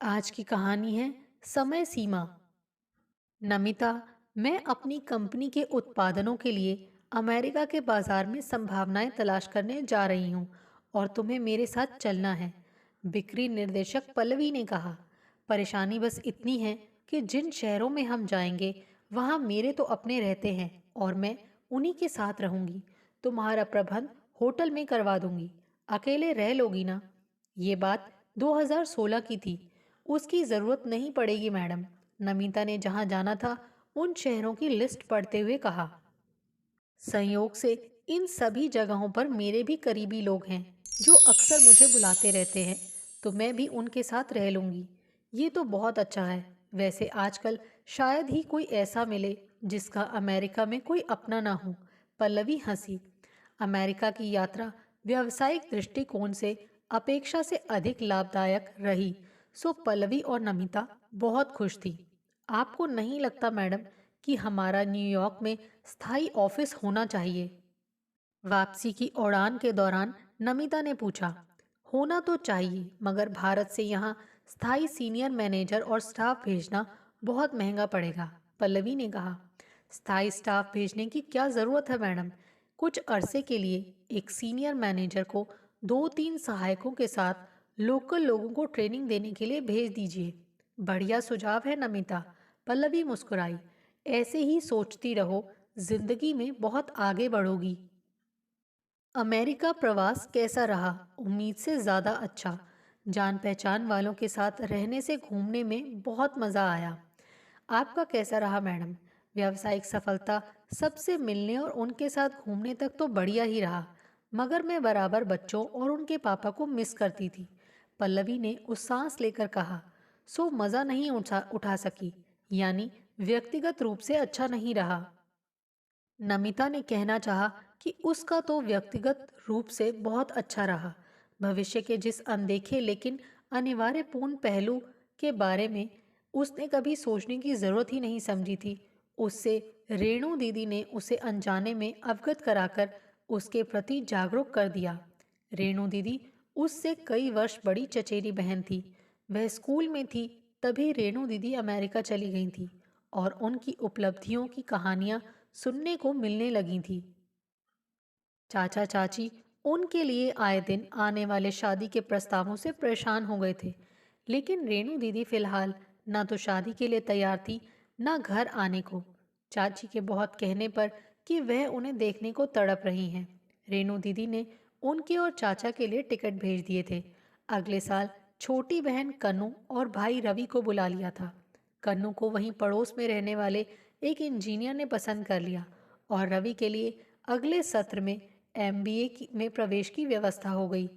आज की कहानी है समय सीमा। नमिता, मैं अपनी कंपनी के उत्पादनों के लिए अमेरिका के बाजार में संभावनाएं तलाश करने जा रही हूं और तुम्हें मेरे साथ चलना है। बिक्री निर्देशक पल्लवी ने कहा। परेशानी बस इतनी है कि जिन शहरों में हम जाएंगे वहां मेरे तो अपने रहते हैं और मैं उन्हीं के साथ रहूंगी। तुम्हारा प्रबंध होटल में करवा दूंगी। अकेले रह लोगी ना? ये बात 2016 की थी। उसकी जरूरत नहीं पड़ेगी मैडम। नमिता ने जहां जाना था उन शहरों की लिस्ट पढ़ते हुए कहा। संयोग से इन सभी जगहों पर मेरे भी करीबी लोग हैं जो अक्सर मुझे बुलाते रहते हैं, तो मैं भी उनके साथ रह लूंगी। ये तो बहुत अच्छा है। वैसे आजकल शायद ही कोई ऐसा मिले जिसका अमेरिका में कोई अपना ना हो। पल्लवी हंसी। अमेरिका की यात्रा व्यावसायिक दृष्टिकोण से अपेक्षा से अधिक लाभदायक रही, सो पल्लवी और नमिता बहुत खुश थी। आपको नहीं लगता मैडम कि हमारा न्यूयॉर्क में स्थायी ऑफिस होना चाहिए? वापसी की उड़ान के दौरान नमिता ने पूछा। होना तो चाहिए, मगर भारत से यहाँ स्थायी सीनियर मैनेजर और स्टाफ भेजना बहुत महंगा पड़ेगा। पल्लवी ने कहा। स्थायी स्टाफ भेजने की क्या ज़रूरत है मैडम? कुछ अरसे के लिए एक सीनियर मैनेजर को दो तीन सहायकों के साथ लोकल लोगों को ट्रेनिंग देने के लिए भेज दीजिए। बढ़िया सुझाव है नमिता। पल्लवी मुस्कुराई। ऐसे ही सोचती रहो, जिंदगी में बहुत आगे बढ़ोगी। अमेरिका प्रवास कैसा रहा? उम्मीद से ज़्यादा अच्छा। जान पहचान वालों के साथ रहने से घूमने में बहुत मज़ा आया। आपका कैसा रहा मैडम? व्यावसायिक सफलता सबसे मिलने और उनके साथ घूमने तक तो बढ़िया ही रहा, मगर मैं बराबर बच्चों और उनके पापा को मिस करती थी। पल्लवी ने उस सांस लेकर कहा। सो मज़ा नहीं उठा उठा सकी, यानी व्यक्तिगत रूप से अच्छा नहीं रहा? नमिता ने कहना चाहा कि उसका तो व्यक्तिगत रूप से बहुत अच्छा रहा। भविष्य के जिस अनदेखे लेकिन अनिवार्य पूर्ण पहलू के बारे में उसने कभी सोचने की जरूरत ही नहीं समझी थी, उससे रेणु दीदी ने उसे अनजाने में अवगत कराकर उसके प्रति जागरूक कर दिया। रेणु दीदी उससे कई वर्ष बड़ी चचेरी बहन थी। वह स्कूल में थी तभी रेणु दीदी अमेरिका चली गई थी और उनकी उपलब्धियों की कहानियां सुनने को मिलने लगी थी। चाचा चाची उनके लिए आए दिन आने वाले शादी के प्रस्तावों से परेशान हो गए थे, लेकिन रेणु दीदी फिलहाल ना तो शादी के लिए तैयार थी, ना घर आने को। चाची के बहुत कहने पर कि वह उन्हें देखने को तड़प रही हैं, रेणु दीदी ने उनके और चाचा के लिए टिकट भेज दिए थे। अगले साल छोटी बहन कन्नू और भाई रवि को बुला लिया था। कन्नू को वहीं पड़ोस में रहने वाले एक इंजीनियर ने पसंद कर लिया और रवि के लिए अगले सत्र में एमबीए में प्रवेश की व्यवस्था हो गई।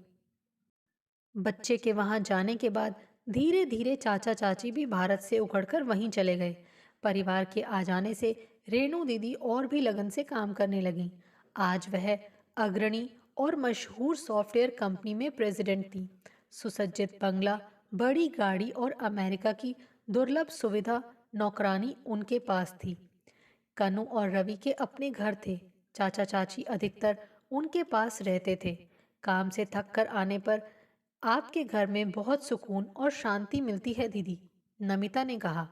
बच्चे के वहां जाने के बाद धीरे धीरे चाचा चाची भी भारत से उखड़कर वहीं चले गए। परिवार के आ जाने से रेणु दीदी और भी लगन से काम करने लगी। आज वह अग्रणी और मशहूर सॉफ्टवेयर कंपनी में प्रेसिडेंट थी। सुसज्जित बंगला, बड़ी गाड़ी और अमेरिका की दुर्लभ सुविधा नौकरानी उनके पास थी। कनु और रवि के अपने घर थे। चाचा चाची अधिकतर उनके पास रहते थे। काम से थक कर आने पर आपके घर में बहुत सुकून और शांति मिलती है दीदी, नमिता ने कहा।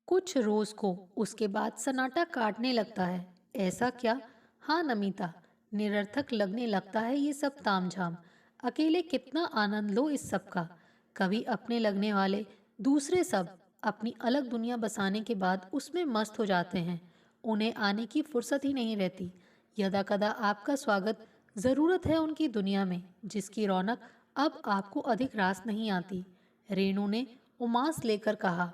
कुछ रोज को उसके बाद सन्नाटा काटने लगता है। ऐसा क्या? हाँ नमिता, निरर्थक लगने लगता है ये सब तामझाम। अकेले कितना आनंद लो इस सब का। कभी अपने लगने वाले, दूसरे सब अपनी अलग दुनिया बसाने के बाद उसमें मस्त हो जाते हैं। उन्हें आने की फुर्सत ही नहीं रहती। यदा कदा आपका स्वागत जरूरत है उनकी दुनिया में, जिसकी रौनक अब आपको अधिक रास नहीं आती, रेणु ने उमास लेकर कहा।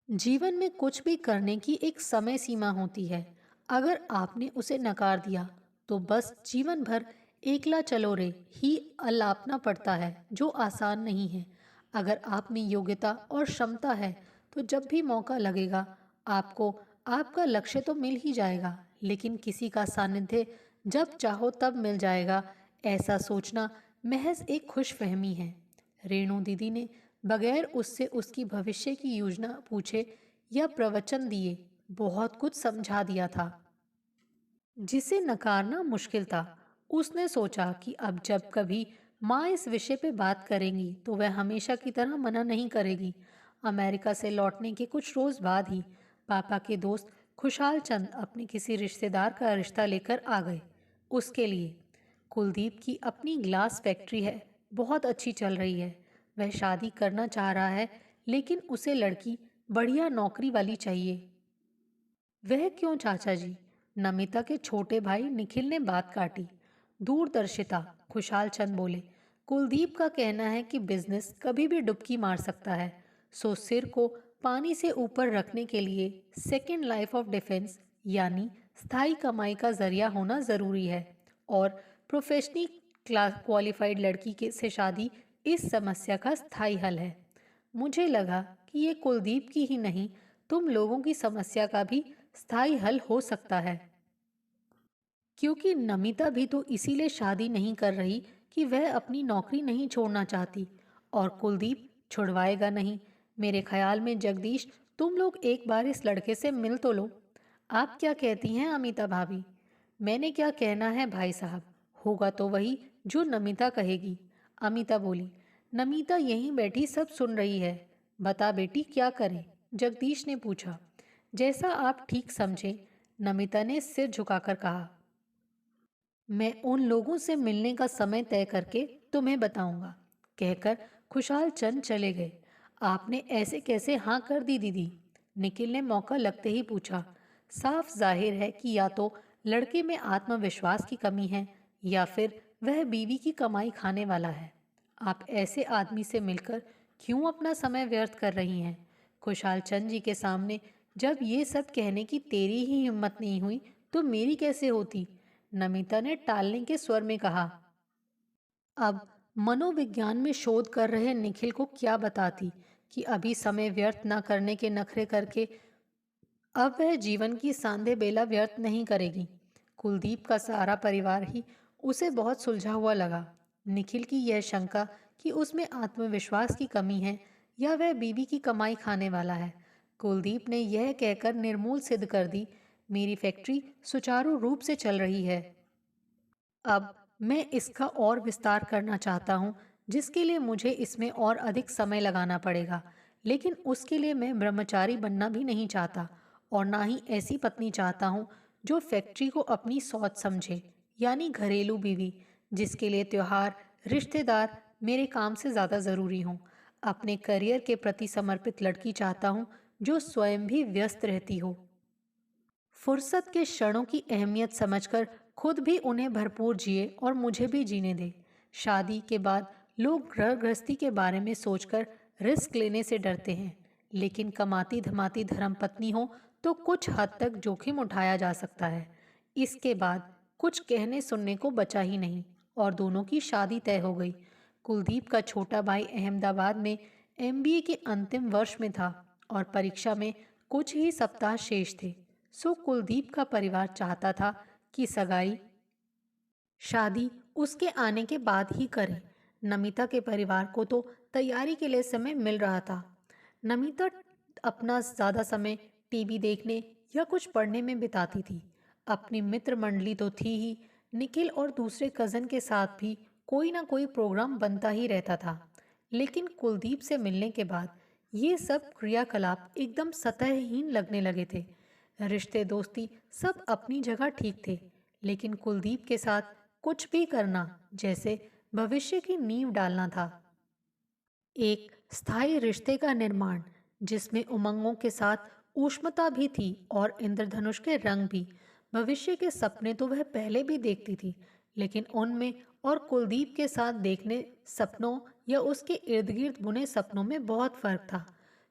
जीवन में कुछ भी करने की एक समय सीमा होती है। अगर आपने उसे नकार दिया तो बस जीवन भर एकला चलो रे ही अलापना पड़ता है, जो आसान नहीं है। अगर आप में योग्यता और क्षमता है तो जब भी मौका लगेगा आपको आपका लक्ष्य तो मिल ही जाएगा, लेकिन किसी का सानिध्य जब चाहो तब मिल जाएगा, ऐसा सोचना महज एक खुशफहमी है। रेणु दीदी ने बगैर उससे उसकी भविष्य की योजना पूछे या प्रवचन दिए बहुत कुछ समझा दिया था, जिसे नकारना मुश्किल था। उसने सोचा कि अब जब कभी माँ इस विषय पे बात करेंगी तो वह हमेशा की तरह मना नहीं करेगी। अमेरिका से लौटने के कुछ रोज बाद ही पापा के दोस्त खुशहाल चंद अपने किसी रिश्तेदार का रिश्ता लेकर आ गए। उसके लिए कुलदीप की अपनी ग्लास फैक्ट्री है, बहुत अच्छी चल रही है। वह शादी करना चाह रहा है, लेकिन उसे लड़की बढ़िया नौकरी वाली चाहिए। वह क्यों चाचा जी? नमिता के छोटे भाई निखिल ने बात काटी। दूरदर्शिता, खुशहाल चंद बोले। कुलदीप का कहना है कि बिजनेस कभी भी डुबकी मार सकता है, सो सिर को पानी से ऊपर रखने के लिए सेकेंड लाइफ ऑफ डिफेंस यानी स्थायी कमाई का जरिया होना जरूरी है। और प्रोफेशनली क्लास क्वालिफाइड लड़की के से शादी इस समस्या का स्थायी हल है। मुझे लगा कि ये कुलदीप की ही नहीं, तुम लोगों की समस्या का भी स्थायी हल हो सकता है। क्योंकि नमिता भी तो इसीलिए शादी नहीं कर रही कि वह अपनी नौकरी नहीं छोड़ना चाहती, और कुलदीप छुड़वाएगा नहीं। मेरे ख्याल में जगदीश, तुम लोग एक बार इस लड़के से मिल तो लो। आप क्या कहती हैं अमिता भाभी? मैंने क्या कहना है भाई साहब, होगा तो वही जो नमिता कहेगी। अमिता बोली। नमिता यहीं बैठी सब सुन रही है। बता बेटी क्या करें? जगदीश ने पूछा। जैसा आप ठीक समझें, नमिता ने सिर झुकाकर कहा। मैं उन लोगों से मिलने का समय तय करके तुम्हें बताऊंगा, कहकर खुशहाल चंद चले गए। आपने ऐसे कैसे हाँ कर दी दीदी? निखिल ने मौका लगते ही पूछा। साफ जाहिर है कि या तो लड़के में आत्मविश्वास की कमी है, या फिर वह बीवी की कमाई खाने वाला है। आप ऐसे आदमी से मिलकर क्यों अपना समय व्यर्थ कर रही हैं? खुशहाल चंद जी के सामने जब ये सब कहने की तेरी ही हिम्मत नहीं हुई, तो मेरी कैसे होती? नमिता ने टालने के स्वर में कहा। अब मनोविज्ञान में शोध कर रहे निखिल को क्या बताती कि अभी समय व्यर्थ न करने के नखरे करके अब वह जीवन की सांधे बेला व्यर्थ नहीं करेगी। कुलदीप का सारा परिवार ही उसे बहुत सुलझा हुआ लगा। निखिल की यह शंका कि उसमें आत्मविश्वास की कमी है, या वह बीवी की कमाई खाने वाला है, कुलदीप ने यह कहकर निर्मूल सिद्ध कर दी। मेरी फैक्ट्री सुचारू रूप से चल रही है। अब मैं इसका और विस्तार करना चाहता हूँ, जिसके लिए मुझे इसमें और अधिक समय लगाना पड़ेगा। लेकिन उसके लिए मैं ब्रह्मचारी बनना भी नहीं चाहता, और ना ही ऐसी पत्नी चाहता हूँ जो फैक्ट्री को अपनी सौत समझे, यानी घरेलू बीवी, जिसके लिए त्योहार, रिश्तेदार मेरे काम से ज़्यादा ज़रूरी हों। अपने करियर के प्रति समर्पित लड़की चाहता हूँ, जो स्वयं भी व्यस्त रहती हो। फुर्सत के क्षणों की अहमियत समझकर खुद भी उन्हें भरपूर जिए और मुझे भी जीने दे। शादी के बाद लोग गृह गृहस्थी के बारे में सोचकर रिस्क लेने से डरते हैं, लेकिन कमाती धमाती धर्मपत्नी हो तो कुछ हद तक जोखिम उठाया जा सकता है। इसके बाद कुछ कहने सुनने को बचा ही नहीं, और दोनों की शादी तय हो गई। कुलदीप का छोटा भाई अहमदाबाद में एमबीए के अंतिम वर्ष में था, और परीक्षा में कुछ ही सप्ताह शेष थे। सो कुलदीप का परिवार चाहता था कि सगाई शादी उसके आने के बाद ही करें। नमिता के परिवार को तो तैयारी के लिए समय मिल रहा था। नमिता अपना ज़्यादा समय टीवी देखने या कुछ पढ़ने में बिताती थी। अपनी मित्र मंडली तो थी ही, निखिल और दूसरे कज़न के साथ भी कोई ना कोई प्रोग्राम बनता ही रहता था। लेकिन कुलदीप से मिलने के बाद ये सब क्रियाकलाप एकदम सतहहीन लगने लगे थे। रिश्ते दोस्ती सब अपनी जगह ठीक थे, लेकिन कुलदीप के साथ कुछ भी करना जैसे भविष्य की नींव डालना था। एक स्थायी रिश्ते का निर्माण, जिसमें उमंगों के साथ ऊष्मता भी थी और इंद्रधनुष के रंग भी। भविष्य के सपने तो वह पहले भी देखती थी, लेकिन उनमें और कुलदीप के साथ देखने सपनों या उसके इर्द गिर्द बुने सपनों में बहुत फर्क था।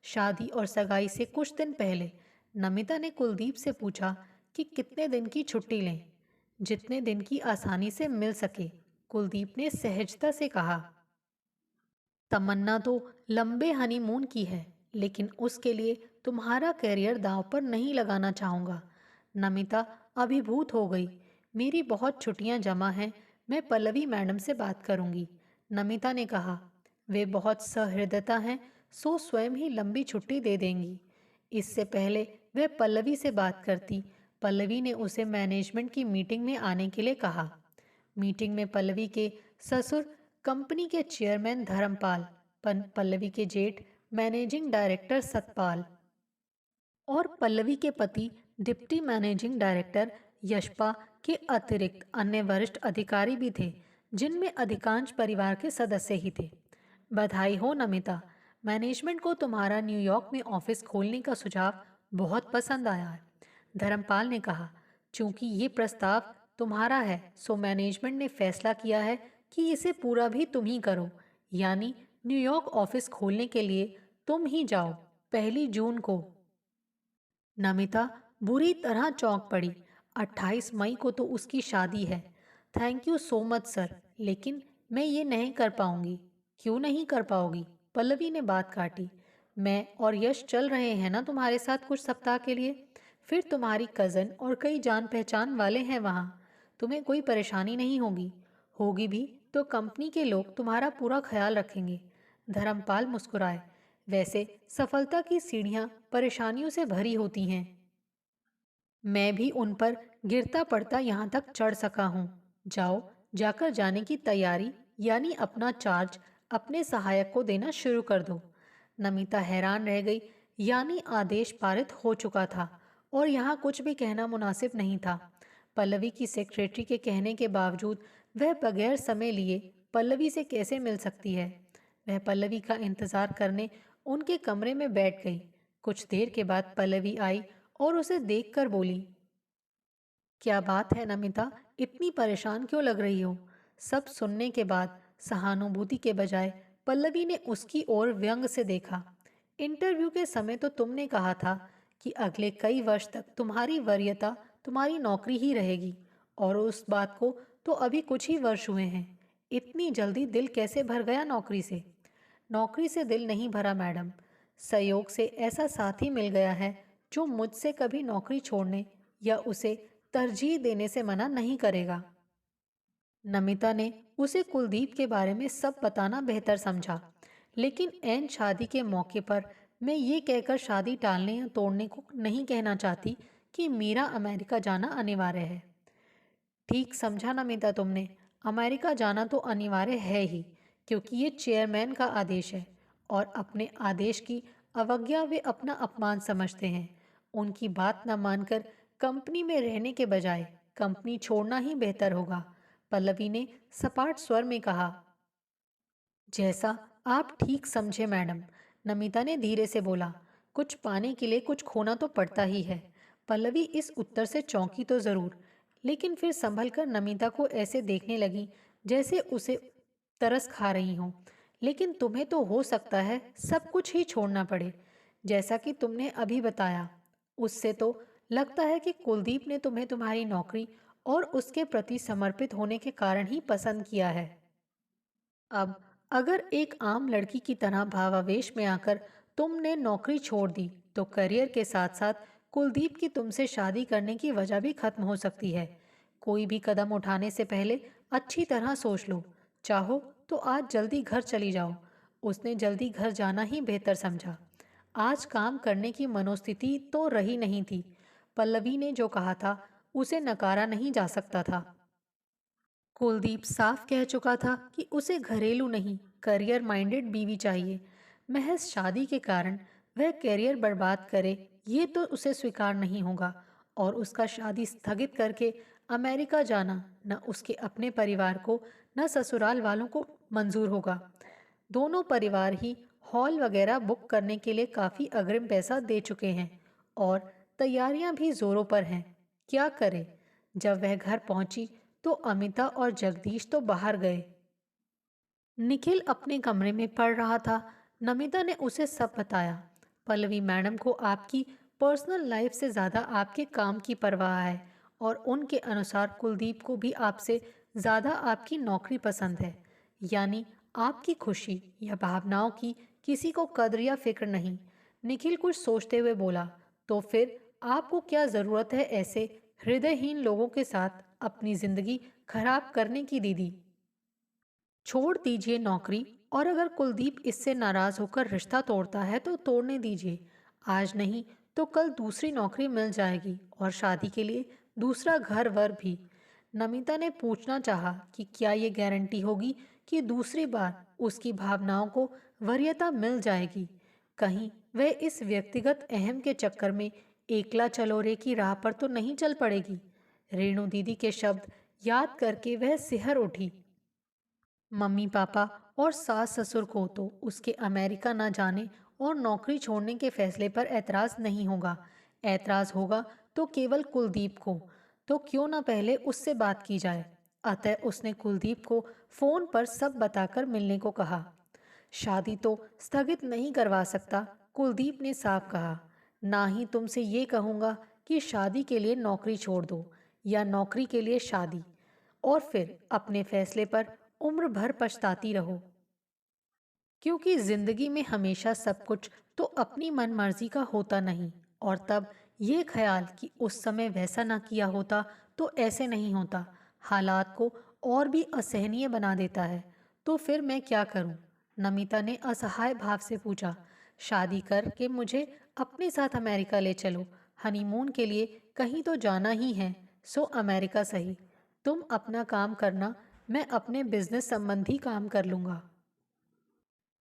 शादी और सगाई से कुछ दिन पहले नमिता ने कुलदीप से पूछा कि कितने दिन की छुट्टी लें। जितने दिन की आसानी से मिल सके, कुलदीप ने सहजता से कहा। तमन्ना तो लंबे हनीमून की है, लेकिन उसके लिए तुम्हारा करियर दांव पर नहीं लगाना चाहूँगा। नमिता अभिभूत हो गई। मेरी बहुत छुट्टियां जमा हैं, मैं पल्लवी मैडम से बात करूंगी। नमिता ने कहा। वे बहुत सहृदयता हैं, सो स्वयं ही लंबी छुट्टी दे देंगी। इससे पहले वह पल्लवी से बात करती, पल्लवी ने उसे मैनेजमेंट की मीटिंग में आने के लिए कहा। मीटिंग में पल्लवी के ससुर कंपनी के चेयरमैन धर्मपाल, पल्लवी के जेठ मैनेजिंग डायरेक्टर सतपाल और पल्लवी के पति डिप्टी मैनेजिंग डायरेक्टर यशपा के अतिरिक्त अन्य वरिष्ठ अधिकारी भी थे, जिनमें अधिकांश परिवार के सदस्य ही थे। बधाई हो नमिता, मैनेजमेंट को तुम्हारा न्यूयॉर्क में ऑफिस खोलने का सुझाव बहुत पसंद आया है, धर्मपाल ने कहा। चूंकि ये प्रस्ताव तुम्हारा है, सो मैनेजमेंट ने फैसला किया है कि इसे पूरा भी तुम ही करो, यानी न्यूयॉर्क ऑफिस खोलने के लिए तुम ही जाओ, 1 जून को। नमिता बुरी तरह चौंक पड़ी। 28 मई को तो उसकी शादी है। Thank you so much sir, लेकिन मैं ये नहीं कर पाऊंगी। क्यों नहीं कर पाओगी? पल्लवी ने बात काटी। मैं और यश चल रहे हैं ना तुम्हारे साथ कुछ सप्ताह के लिए। फिर तुम्हारी कज़न और कई जान पहचान वाले हैं वहाँ। तुम्हें कोई परेशानी नहीं होगी। होगी भी तो कंपनी के लोग तुम्हारा पूरा ख्याल रखेंगे। धर्मपाल मुस्कुराए। वैसे सफलता की सीढ़ियां परेशानियों से भरी होती हैं। मैं भी उन पर गिरता पड़ता यहाँ तक चढ़ सका हूँ। जाओ, जाकर जाने की तैयारी, यानी अपना चार्ज अपने सहायक को देना शुरू कर दो। नमिता हैरान रह गई। यानी आदेश पारित हो चुका था और यहाँ कुछ भी कहना मुनासिब नहीं था। पल्लवी की सेक्रेटरी के कहने के बावजूद वह बगैर समय लिए पल्लवी से कैसे मिल सकती है? वह पल्लवी का इंतजार करने उनके कमरे में बैठ गई। कुछ देर के बाद पल्लवी आई और उसे देखकर बोली, क्या बात है नमिता, इतनी परेशान क्यों लग रही हो? सब सुनने के बाद सहानुभूति के बजाय पल्लवी ने उसकी ओर व्यंग से देखा। इंटरव्यू के समय तो तुमने कहा था कि अगले कई वर्ष तक तुम्हारी वरीयता तुम्हारी नौकरी ही रहेगी, और उस बात को तो अभी कुछ ही वर्ष हुए हैं। इतनी जल्दी दिल कैसे भर गया नौकरी से? नौकरी से दिल नहीं भरा मैडम, संयोग से ऐसा साथी मिल गया है जो मुझसे कभी नौकरी छोड़ने या उसे तरजीह देने से मना नहीं करेगा। नमिता ने उसे कुलदीप के बारे में सब बताना बेहतर समझा, लेकिन ऐन शादी के मौके पर मैं ये कहकर शादी टालने या तोड़ने को नहीं कहना चाहती कि मेरा अमेरिका जाना अनिवार्य है। ठीक समझा नमिता तुमने, अमेरिका जाना तो अनिवार्य है ही, क्योंकि ये चेयरमैन का आदेश है और अपने आदेश की अवज्ञा वे अपना अपमान समझते हैं। उनकी बात न मानकर कंपनी में रहने के बजाय कंपनी छोड़ना ही बेहतर होगा, पल्लवी ने सपाट स्वर में कहा। जैसा आप ठीक समझे मैडम, नमिता ने धीरे से बोला। कुछ पाने के लिए कुछ खोना तो पड़ता ही है। पल्लवी इस उत्तर से चौंकी तो जरूर, लेकिन फिर संभल कर नमिता को ऐसे देखने लगी जैसे उसे तरस खा रही हो। लेकिन तुम्हें तो हो सकता है सब कुछ ही छोड़ना पड़े, जैसा कि तुमने अभी बताया। उससे तो लगता है कि कुलदीप ने तुम्हें तुम्हारी नौकरी और उसके प्रति समर्पित होने के कारण ही पसंद किया है। अब अगर एक आम लड़की की तरह भावावेश में आकर तुमने नौकरी छोड़ दी, तो करियर के साथ साथ कुलदीप की तुमसे शादी करने की वजह भी खत्म हो सकती है। कोई भी कदम उठाने से पहले अच्छी तरह सोच लो। चाहो तो आज जल्दी घर चली जाओ। उसने जल्दी घर जाना ही बेहतर समझा। आज काम करने की मनोस्थिति तो रही नहीं थी। पल्लवी ने जो कहा था उसे नकारा नहीं जा सकता था। कुलदीप साफ कह चुका था कि उसे घरेलू नहीं, करियर माइंडेड बीवी चाहिए। महज शादी के कारण वह करियर बर्बाद करे, ये तो उसे स्वीकार नहीं होगा। और उसका शादी स्थगित करके अमेरिका जाना न उसके अपने परिवार को न ससुराल वालों को मंजूर होगा। दोनों परिवार ही हॉल वगैरह बुक करने के लिए काफ़ी अग्रिम पैसा दे चुके हैं और तैयारियां भी जोरों पर हैं। क्या करे? जब वह घर पहुंची तो अमिता और जगदीश तो बाहर गए। निखिल अपने कमरे में पढ़ रहा था। नमिता ने उसे सब बताया। पल्लवी मैडम को आपकी पर्सनल लाइफ से ज़्यादा आपके काम की परवाह है, और उनके अनुसार कुलदीप को भी आपसे ज़्यादा आपकी नौकरी पसंद है। यानी आपकी खुशी या भावनाओं की किसी को कद्र या फिक्र नहीं। निखिल कुछ सोचते हुए बोला, तो फिर आपको क्या ज़रूरत है ऐसे हृदयहीन लोगों के साथ अपनी ज़िंदगी खराब करने की दीदी? छोड़ दीजिए नौकरी, और अगर कुलदीप इससे नाराज होकर रिश्ता तोड़ता है तो तोड़ने दीजिए। आज नहीं तो कल दूसरी नौकरी मिल जाएगी और शादी के लिए दूसरा घर वर भी। नमिता ने पूछना चाहा कि क्या ये गारंटी होगी कि दूसरी बार उसकी भावनाओं को वरीयता मिल जाएगी। कहीं वह इस व्यक्तिगत अहम के चक्कर में एकला चलोरे की राह पर तो नहीं चल पड़ेगी। रेणु दीदी के शब्द याद करके वह सिहर उठी। मम्मी पापा और सास ससुर को तो उसके अमेरिका न जाने और नौकरी छोड़ने के फैसले पर ऐतराज नहीं होगा। ऐतराज होगा तो केवल कुलदीप को। तो क्यों न पहले उससे बात की जाए। अतः उसने कुलदीप को फोन पर सब बताकर मिलने को कहा। शादी तो स्थगित नहीं करवा सकता, कुलदीप ने साफ कहा। ना ही तुमसे ये कहूँगा कि शादी के लिए नौकरी छोड़ दो या नौकरी के लिए शादी, और फिर अपने फैसले पर उम्र भर पछताती रहो। क्योंकि जिंदगी में हमेशा सब कुछ तो अपनी मनमर्जी का होता नहीं। और तब ये ख्याल कि उस समय वैसा ना किया होता तो ऐसे नहीं होता, हालात को और भी असहनीय बना देता है। तो फिर मैं क्या करूं? नमिता ने असहाय भाव से पूछा। शादी करके मुझे अपने साथ अमेरिका ले चलो। हनीमून के लिए कहीं तो जाना ही है, सो अमेरिका सही। तुम अपना काम करना, मैं अपने बिजनेस संबंधी काम कर लूंगा।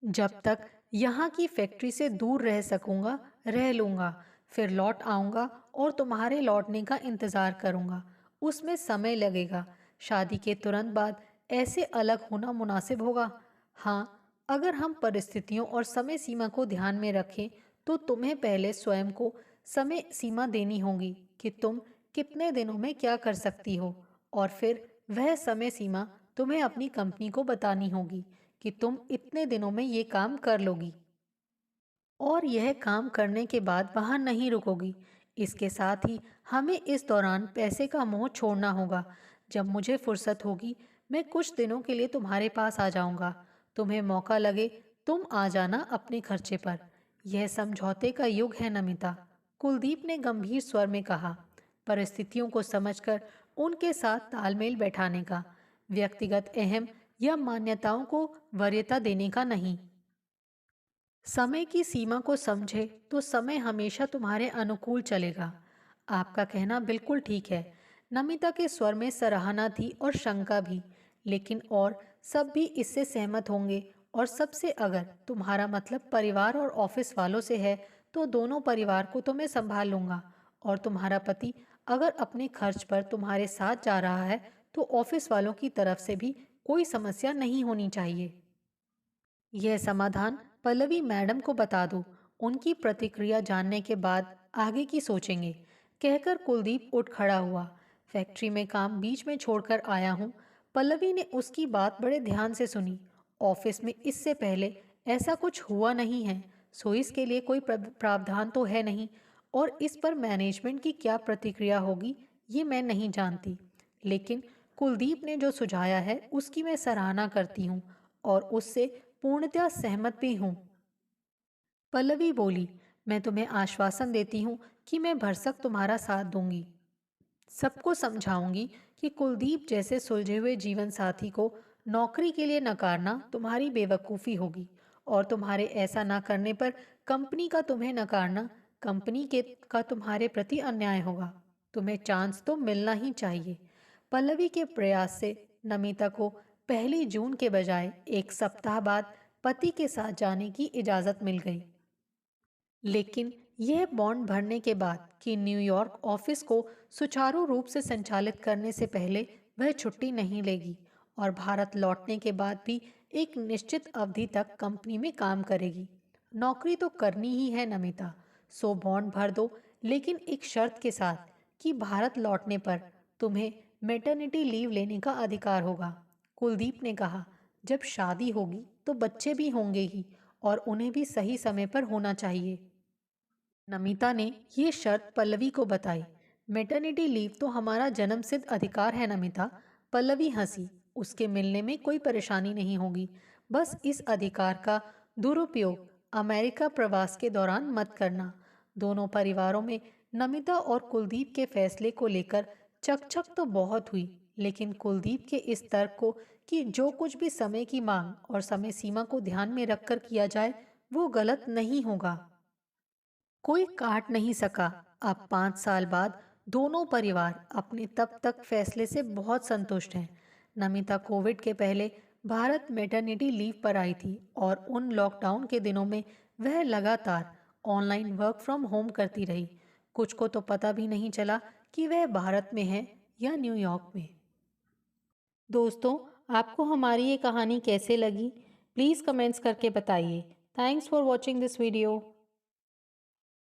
जब तक यहाँ की फैक्ट्री से दूर रह सकूंगा रह लूंगा। फिर लौट आऊंगा और तुम्हारे लौटने का इंतजार करूंगा। उसमें समय लगेगा। शादी के तुरंत बाद ऐसे अलग होना मुनासिब होगा। हाँ, अगर हम परिस्थितियों और समय सीमा को ध्यान में रखें तो तुम्हें पहले स्वयं को समय सीमा देनी होगी कि तुम कितने दिनों में क्या कर सकती हो, और फिर वह समय सीमा तुम्हें अपनी कंपनी को बतानी होगी कि तुम इतने दिनों में ये काम कर लोगी, और यह काम करने के बाद वहाँ नहीं रुकोगी। इसके साथ ही हमें इस दौरान पैसे का मोह छोड़ना होगा। जब मुझे फुर्सत होगी मैं कुछ दिनों के लिए तुम्हारे पास आ जाऊंगा। तुम्हें मौका लगे तुम आ जाना अपने खर्चे पर। यह समझौते का युग है नमिता, कुलदीप ने गंभीर स्वर में कहा। परिस्थितियों को समझकर उनके साथ तालमेल बैठाने का, व्यक्तिगत अहम या मान्यताओं को वरीयता देने का नहीं। समय की सीमा को समझे तो समय हमेशा तुम्हारे अनुकूल चलेगा। आपका कहना बिल्कुल ठीक है। नमिता के स्वर में सराहना थी और शंका भी। लेकिन और सब भी इससे सहमत होंगे। और सबसे, अगर तुम्हारा मतलब परिवार और ऑफिस वालों से है तो दोनों परिवार को तो मैं संभाल लूंगा। और तुम्हारा पति अगर अपने खर्च पर तुम्हारे साथ जा रहा है तो ऑफिस वालों की तरफ से भी कोई समस्या नहीं होनी चाहिए। यह समाधान पल्लवी मैडम को बता दो। उनकी प्रतिक्रिया जानने के बाद आगे की सोचेंगे, कहकर कुलदीप उठ खड़ा हुआ। फैक्ट्री में काम बीच में छोड़कर आया हूँ। पल्लवी ने उसकी बात बड़े ध्यान से सुनी। ऑफिस में इससे पहले ऐसा कुछ हुआ नहीं है, सो इसके लिए कोई प्रावधान तो है नहीं। और इस पर मैनेजमेंट की क्या प्रतिक्रिया होगी ये मैं नहीं जानती। लेकिन कुलदीप ने जो सुझाया है उसकी मैं सराहना करती हूँ और उससे पूर्णतया सहमत भी हूँ। पल्लवी बोली, मैं तुम्हें आश्वासन देती हूँ कि मैं भरसक तुम्हारा साथ दूंगी। सबको समझाऊंगी कि कुलदीप जैसे सुलझे हुए जीवन साथी को नौकरी के लिए नकारना तुम्हारी बेवकूफ़ी होगी। और तुम्हारे ऐसा ना करने पर कंपनी का तुम्हें नकारना कंपनी के का तुम्हारे प्रति अन्याय होगा। तुम्हें चांस तो मिलना ही चाहिए। पल्लवी के प्रयास से नमिता को 1 जून के बजाय 1 सप्ताह बाद पति के साथ जाने की इजाज़त मिल गई। लेकिन यह बॉन्ड भरने के बाद कि न्यूयॉर्क ऑफिस को सुचारू रूप से संचालित करने से पहले वह छुट्टी नहीं लेगी, और भारत लौटने के बाद भी एक निश्चित अवधि तक कंपनी में काम करेगी। नौकरी तो करनी ही है नमिता, सो बॉन्ड भर दो, लेकिन एक शर्त के साथ कि भारत लौटने पर तुम्हें मेटर्निटी लीव लेने का अधिकार होगा। कुलदीप ने कहा, जब शादी होगी तो बच्चे भी होंगे ही, और उन्हें भी सही समय पर होना चाहिए। नमिता ने ये शर्त पल्लवी को बताई। मेटर्निटी लीव तो हमारा जन्मसिद्ध अधिकार है नमिता। पल्लवी हंसी। उसके मिलने में कोई परेशानी नहीं होगी। बस इस अधिकार का दुरुपयोग अमेरिका प्रवास के दौरान मत करना। दोनों परिवारों में नमिता और कुलदीप के फैसले को लेकर चकचक तो बहुत हुई, लेकिन कुलदीप के इस तर्क को कि जो कुछ भी समय की मांग और समय सीमा को ध्यान में रखकर किया जाए वो गलत नहीं होगा, कोई काट नहीं सका। अब 5 साल बाद दोनों परिवार अपने तब तक फैसले से बहुत संतुष्ट हैं। नमिता कोविड के पहले भारत मैटरनिटी लीव पर आई थी और उन लॉकडाउन के दिनों में वह लगातार ऑनलाइन वर्क फ्रॉम होम करती रही। कुछ को तो पता भी नहीं चला कि वह भारत में है या न्यूयॉर्क में। दोस्तों, आपको हमारी ये कहानी कैसे लगी? प्लीज़ कमेंट्स करके बताइए। Thanks for watching this video.